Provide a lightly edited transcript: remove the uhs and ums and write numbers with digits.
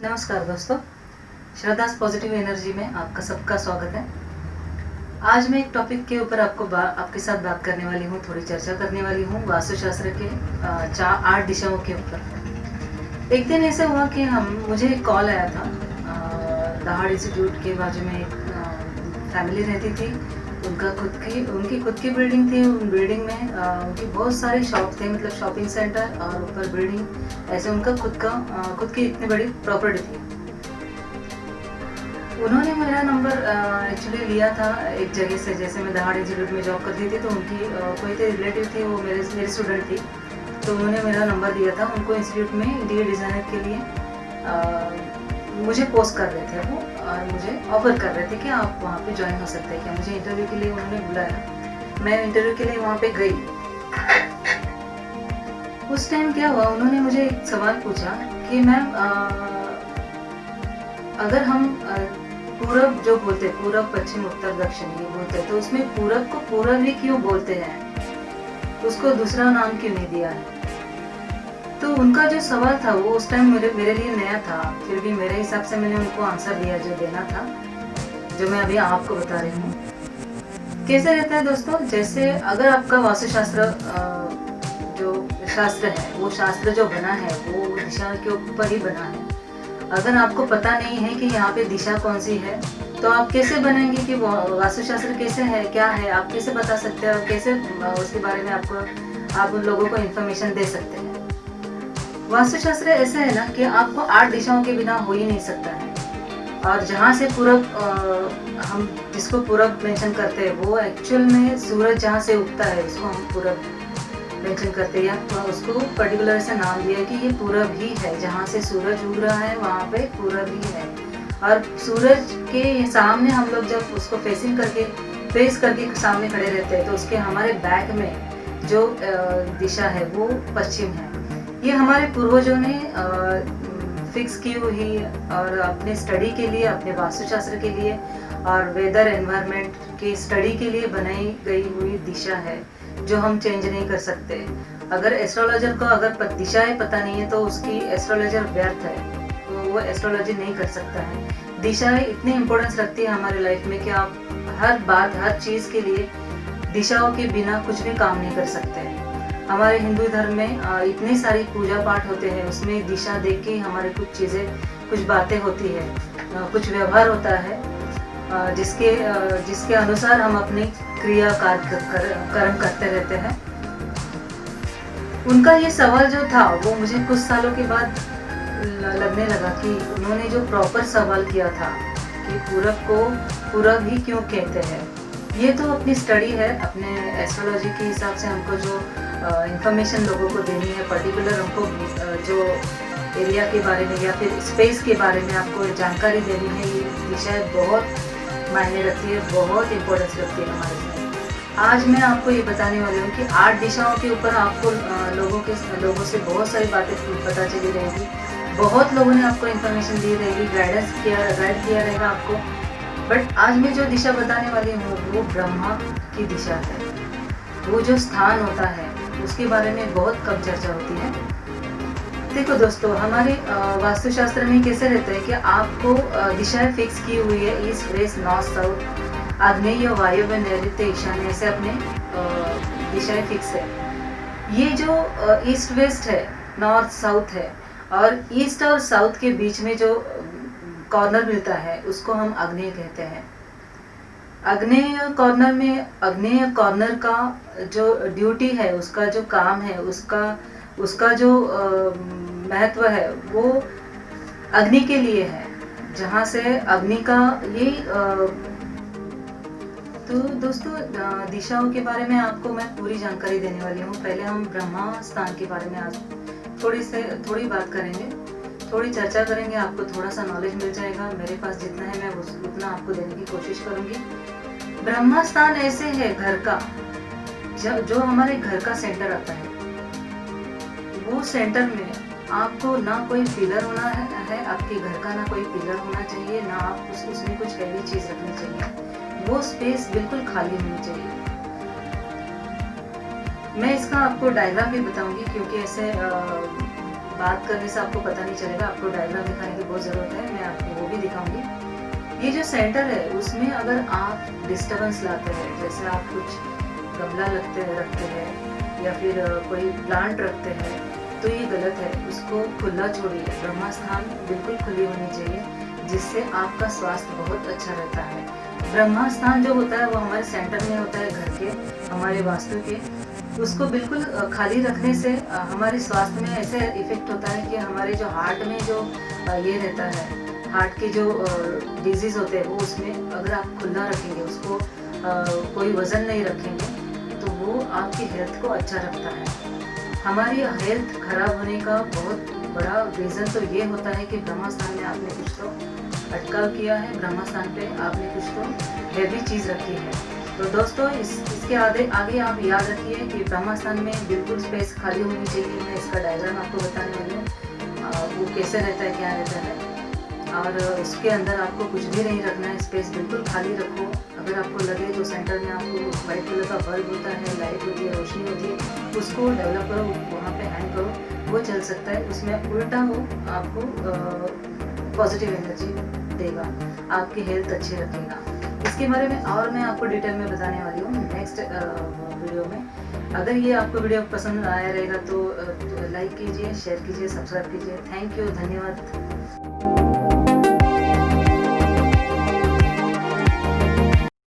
नमस्कार दोस्तों, Shraddha's positive energy में आपका सबका स्वागत है। आज मैं एक टॉपिक के ऊपर आपके साथ बात करने वाली हूँ, थोड़ी चर्चा करने वाली हूँ वास्तुशास्त्र के 8 दिशाओं के ऊपर। एक दिन ऐसा हुआ कि मुझे एक कॉल आया था। दहाड़ इंस्टीट्यूट के बाजू में एक फैमिली रहती थी। उनकी खुद की बिल्डिंग थी। उन बिल्डिंग में उनकी बहुत सारे शॉप थे, मतलब शॉपिंग सेंटर और ऊपर बिल्डिंग, ऐसे उनका खुद की इतनी बड़ी प्रॉपर्टी थी। उन्होंने मेरा नंबर एक्चुअली लिया था एक जगह से। जैसे मैं दहाड़ इंस्टीट्यूट में जॉब करती थी, तो उनकी कोई तो रिलेटिव थी, वो मेरी स्टूडेंट थी, तो उन्होंने मेरा नंबर दिया था। उनको इंस्टीट्यूट में इंटीरियर डिज़ाइनर के लिए मुझे पोस्ट कर रहे थे वो, और मुझे ऑफर कर रहे थे कि आप वहाँ पे ज्वाइन हो सकते हैं क्या। मुझे इंटरव्यू के लिए उन्होंने बुलाया। मैं इंटरव्यू के लिए वहाँ पे गई। उस टाइम क्या हुआ, उन्होंने मुझे एक सवाल पूछा कि मैम, अगर हम पूरब जो बोलते हैं, पूरब पश्चिम उत्तर दक्षिण ये बोलते हैं, तो उसमें पूरब को पूरब ही क्यों बोलते हैं, उसको दूसरा नाम क्यों नहीं दिया है। तो उनका जो सवाल था वो उस टाइम मेरे लिए नया था। फिर भी मेरे हिसाब से मैंने उनको आंसर दिया जो देना था, जो मैं अभी आपको बता रही हूँ। कैसे रहता है दोस्तों, जैसे अगर आपका वास्तुशास्त्र जो शास्त्र है, वो शास्त्र जो बना है वो दिशा के ऊपर ही बना है। अगर आपको पता नहीं है कि यहाँ पे दिशा कौन सी है, तो आप कैसे बनेंगे कि वास्तुशास्त्र कैसे है, क्या है, आप कैसे बता सकते हैं और कैसे उसके बारे में आप उन लोगों को इन्फॉर्मेशन दे सकते हैं। वास्तुशास्त्र ऐसा है ना कि आपको 8 दिशाओं के बिना हो ही नहीं सकता है। और जहाँ से पूरब, हम जिसको पूरब मेंशन करते हैं, वो एक्चुअल में सूरज जहाँ से उगता है उसको हम पूरब मेंशन करते हैं, या तो उसको पर्टिकुलर से नाम दिया है कि ये पूरब ही है। जहाँ से सूरज उग रहा है वहाँ पे पूरब ही है। और सूरज के सामने हम लोग जब उसको फेस करके सामने खड़े रहते हैं, तो उसके हमारे बैक में जो दिशा है वो पश्चिम है। ये हमारे पूर्वजों ने फिक्स की हुई और अपने स्टडी के लिए, अपने वास्तुशास्त्र के लिए और वेदर एनवायरनमेंट की स्टडी के लिए बनाई गई हुई दिशा है, जो हम चेंज नहीं कर सकते। अगर एस्ट्रोलॉजर को अगर दिशाएं पता नहीं है, तो उसकी एस्ट्रोलॉजर व्यर्थ है, तो वो एस्ट्रोलॉजी नहीं कर सकता है। दिशाएं इतनी इम्पोर्टेंस रखती है हमारे लाइफ में कि आप हर बात, हर चीज़ के लिए दिशाओं के बिना कुछ भी काम नहीं कर सकते हैं। हमारे हिंदू धर्म में इतनी सारी पूजा पाठ होते हैं, उसमें दिशा देख के हमारे कुछ बातें होती है, कुछ व्यवहार होता है, जिसके अनुसार हम अपनी क्रिया कर्म करते रहते हैं। उनका ये सवाल जो था वो मुझे कुछ सालों के बाद लगने लगा कि उन्होंने जो प्रॉपर सवाल किया था कि पूरब को पूरब ही क्यों कहते हैं। ये तो अपनी स्टडी है, अपने एस्ट्रोलॉजी के हिसाब से हमको जो इंफॉर्मेशन लोगों को देनी है, पर्टिकुलर हमको जो एरिया के बारे में या फिर स्पेस के बारे में आपको जानकारी देनी है। ये दिशाएं बहुत मायने रखती है, बहुत इम्पोर्टेंस रखती है हमारे लिए। आज मैं आपको ये बताने वाली हूँ कि 8 दिशाओं के ऊपर आपको लोगों से बहुत सारी बातें पता चली रहेगी। बहुत लोगों ने आपको इन्फॉर्मेशन दी रहेगी, गाइड किया रहेगा आपको। बट आज मैं जो दिशा बताने वाली हूँ वो ब्रह्मा की दिशा है। वो जो स्थान होता है उसके बारे में बहुत कम चर्चा होती है। देखो दोस्तों, हमारे वास्तुशास्त्र में कैसे रहता है कि आपको दिशाएं फिक्स की हुई है, ईस्ट वेस्ट नॉर्थ साउथ, आग्नेय वायव्य नैऋत्य ईशान्य, ऐसे अपने दिशाएं फिक्स है। ये जो ईस्ट वेस्ट है, नॉर्थ साउथ है, और ईस्ट और साउथ के बीच में जो कॉर्नर मिलता है उसको हम आग्नेय कहते हैं। आग्नेय कॉर्नर का जो ड्यूटी है, उसका जो काम है, उसका जो महत्व है वो अग्नि के लिए है। जहाँ से अग्नि का ये तो दोस्तों, दिशाओं के बारे में आपको मैं पूरी जानकारी देने वाली हूँ। पहले हम ब्रह्मा स्थान के बारे में आज थोड़ी बात करेंगे, थोड़ी चर्चा करेंगे। आपको थोड़ा सा नॉलेज मिल जाएगा। मेरे पास जितना है मैं उतना आपको देने की कोशिश करूंगी। ब्रह्मा स्थान ऐसे है घर का, जो हमारे घर का सेंटर आता है। वो सेंटर में आपको ना कोई पिलर होना है आपके घर का, ना कोई पिलर होना चाहिए, ना आप उसमें कुछ हैवी चीज रखनी चाहिए। वो स्पेस बिल्कुल खाली होनी चाहिए। मैं इसका आपको डायग्राम भी बताऊंगी, क्योंकि ऐसे बात करने से आपको पता नहीं चलेगा, आपको डायग्राम दिखाने की बहुत ज़रूरत है, मैं आपको वो भी दिखाऊंगी। ये जो सेंटर है उसमें अगर आप डिस्टर्बेंस लाते हैं, जैसे आप कुछ गमला रखते हैं या फिर कोई प्लांट रखते हैं, तो ये गलत है। उसको खुला छोड़िए, ब्रह्मा स्थान बिल्कुल खुली होनी चाहिए, जिससे आपका स्वास्थ्य बहुत अच्छा रहता है। ब्रह्मा स्थान जो होता है वो हमारे सेंटर में होता है घर के, हमारे वास्तु के। उसको बिल्कुल खाली रखने से हमारे स्वास्थ्य में ऐसे इफेक्ट होता है कि हमारे जो हार्ट में जो ये रहता है, हार्ट के जो डिजीज होते हैं वो उसमें अगर आप खुला रखेंगे, उसको कोई वजन नहीं रखेंगे, तो वो आपकी हेल्थ को अच्छा रखता है। हमारी हेल्थ खराब होने का बहुत बड़ा रीज़न तो ये होता है कि ब्रह्मा स्थान में आपने कुछ तो अटकाव किया है, ब्रह्मा स्थान पे आपने कुछ तो हैवी चीज़ रखी है। तो दोस्तों इसके आगे आप याद रखिए कि ब्रह्मा स्थान में बिल्कुल स्पेस खाली होनी चाहिए। मैं इसका डायग्राम आपको बताने वाली हूँ, वो कैसे रहता है, क्या रहता है। और उसके अंदर आपको कुछ भी नहीं रखना है, स्पेस बिल्कुल खाली रखो। अगर आपको लगे तो सेंटर में आपको वाइट कलर का बल्ब होता है, लाइट होती है, रोशनी होती है, उसको डेवलप करो, वहाँ पे हैंग करो, वो चल सकता है। उसमें उल्टा हो आपको पॉजिटिव एनर्जी देगा, आपकी हेल्थ अच्छी रखेगा। इसके बारे में और मैं आपको डिटेल में बताने वाली हूँ नेक्स्ट वीडियो में। अगर ये आपको वीडियो पसंद आया रहेगा तो लाइक कीजिए, शेयर कीजिए, सब्सक्राइब कीजिए। थैंक यू, धन्यवाद।